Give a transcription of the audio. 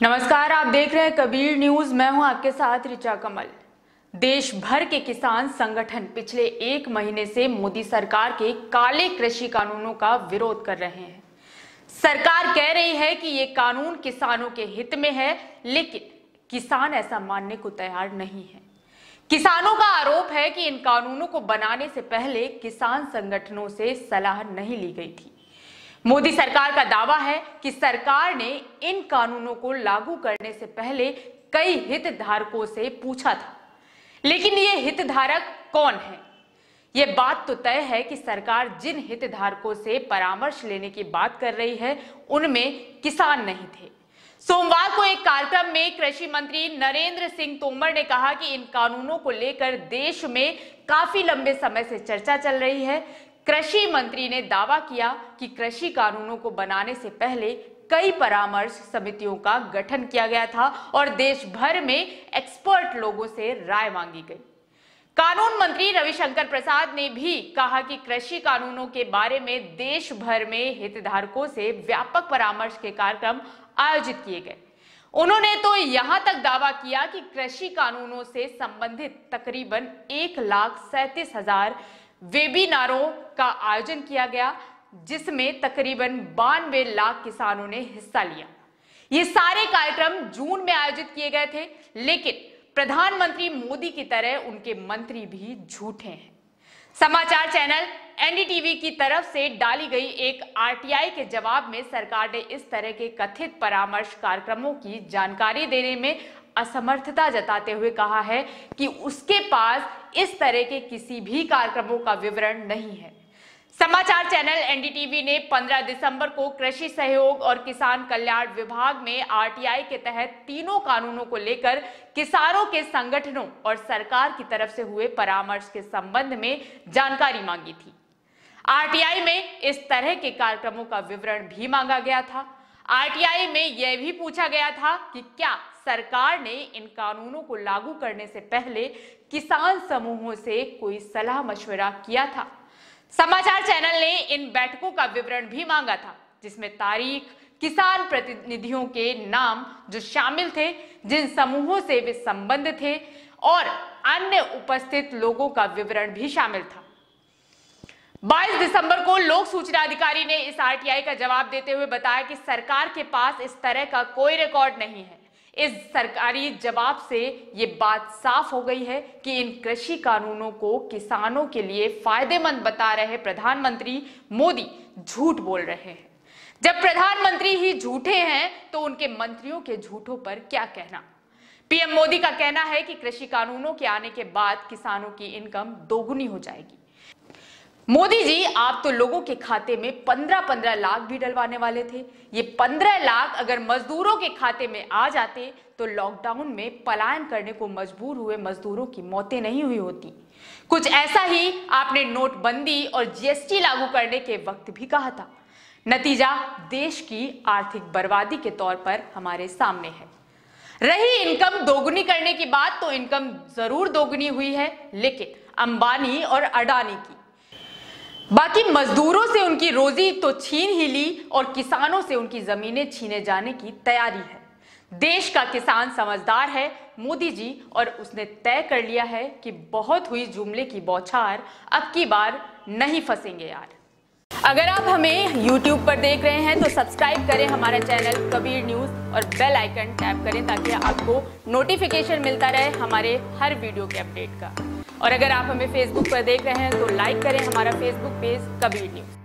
नमस्कार, आप देख रहे हैं कबीर न्यूज। मैं हूं आपके साथ ऋचा कमल। देश भर के किसान संगठन पिछले एक महीने से मोदी सरकार के काले कृषि कानूनों का विरोध कर रहे हैं। सरकार कह रही है कि ये कानून किसानों के हित में है, लेकिन किसान ऐसा मानने को तैयार नहीं है। किसानों का आरोप है कि इन कानूनों को बनाने से पहले किसान संगठनों से सलाह नहीं ली गई थी। मोदी सरकार का दावा है कि सरकार ने इन कानूनों को लागू करने से पहले कई हितधारकों से पूछा था, लेकिन ये हितधारक कौन है? ये बात तो तय है कि सरकार जिन हितधारकों से परामर्श लेने की बात कर रही है, उनमें किसान नहीं थे। सोमवार को एक कार्यक्रम में कृषि मंत्री नरेंद्र सिंह तोमर ने कहा कि इन कानूनों को लेकर देश में काफी लंबे समय से चर्चा चल रही है। कृषि मंत्री ने दावा किया कि कृषि कानूनों को बनाने से पहले कई परामर्श समितियों का गठन किया गया था और देश भर में एक्सपर्ट लोगों से राय मांगी गई। कानून मंत्री रविशंकर प्रसाद ने भी कहा कि कृषि कानूनों के बारे में देश भर में हितधारकों से व्यापक परामर्श के कार्यक्रम आयोजित किए गए। उन्होंने तो यहां तक दावा किया कि कृषि कानूनों से संबंधित तकरीबन 1,37,000 वेबिनारों का आयोजन किया गया, जिसमें तकरीबन 92 लाख किसानों ने हिस्सा लिया। ये सारे कार्यक्रम जून में आयोजित किए गए थे, लेकिन प्रधानमंत्री मोदी की तरह उनके मंत्री भी झूठे हैं। समाचार चैनल एनडीटीवी की तरफ से डाली गई एक आरटीआई के जवाब में सरकार ने इस तरह के कथित परामर्श कार्यक्रमों की जानकारी देने में असमर्थता जताते हुए कहा है कि उसके पास इस तरह के किसी भी कार्यक्रमों का विवरण नहीं है। समाचार चैनल एनडीटीवी ने 15 दिसंबर को कृषि सहयोग और किसान कल्याण विभाग में आरटीआई के तहत तीनों कानूनों को लेकर किसानों के संगठनों और सरकार की तरफ से हुए परामर्श के संबंध में जानकारी मांगी थी। आरटीआई में इस तरह के कार्यक्रमों का विवरण भी मांगा गया था। आरटीआई में यह भी पूछा गया था कि क्या सरकार ने इन कानूनों को लागू करने से पहले किसान समूहों से कोई सलाह मशवरा किया था। समाचार चैनल ने इन बैठकों का विवरण भी मांगा था, जिसमें तारीख, किसान प्रतिनिधियों के नाम जो शामिल थे, जिन समूहों से वे संबंध थे और अन्य उपस्थित लोगों का विवरण भी शामिल था। 22 दिसंबर को लोक सूचना अधिकारी ने इस आरटीआई का जवाब देते हुए बताया कि सरकार के पास इस तरह का कोई रिकॉर्ड नहीं है। इस सरकारी जवाब से ये बात साफ हो गई है कि इन कृषि कानूनों को किसानों के लिए फायदेमंद बता रहे प्रधानमंत्री मोदी झूठ बोल रहे हैं। जब प्रधानमंत्री ही झूठे हैं तो उनके मंत्रियों के झूठों पर क्या कहना। पीएम मोदी का कहना है कि कृषि कानूनों के आने के बाद किसानों की इनकम दोगुनी हो जाएगी। मोदी जी, आप तो लोगों के खाते में 15-15 लाख भी डलवाने वाले थे। ये 15 लाख अगर मजदूरों के खाते में आ जाते तो लॉकडाउन में पलायन करने को मजबूर हुए मजदूरों की मौतें नहीं हुई होती। कुछ ऐसा ही आपने नोटबंदी और जीएसटी लागू करने के वक्त भी कहा था। नतीजा देश की आर्थिक बर्बादी के तौर पर हमारे सामने है। रही इनकम दोगुनी करने की बात, तो इनकम जरूर दोगुनी हुई है, लेकिन अंबानी और अडानी की। बाकी मजदूरों से उनकी रोजी तो छीन ही ली और किसानों से उनकी जमीनें छीने जाने की तैयारी है। देश का किसान समझदार है मोदी जी, और उसने तय कर लिया है कि बहुत हुई जुमले की बौछार, अब की बार नहीं फंसेंगे यार। अगर आप हमें YouTube पर देख रहे हैं तो सब्सक्राइब करें हमारा चैनल कबीर न्यूज और बेल आइकन टैप करें ताकि आपको नोटिफिकेशन मिलता रहे हमारे हर वीडियो के अपडेट का। और अगर आप हमें फेसबुक पर देख रहे हैं तो लाइक करें हमारा फेसबुक पेज कबीर न्यूज।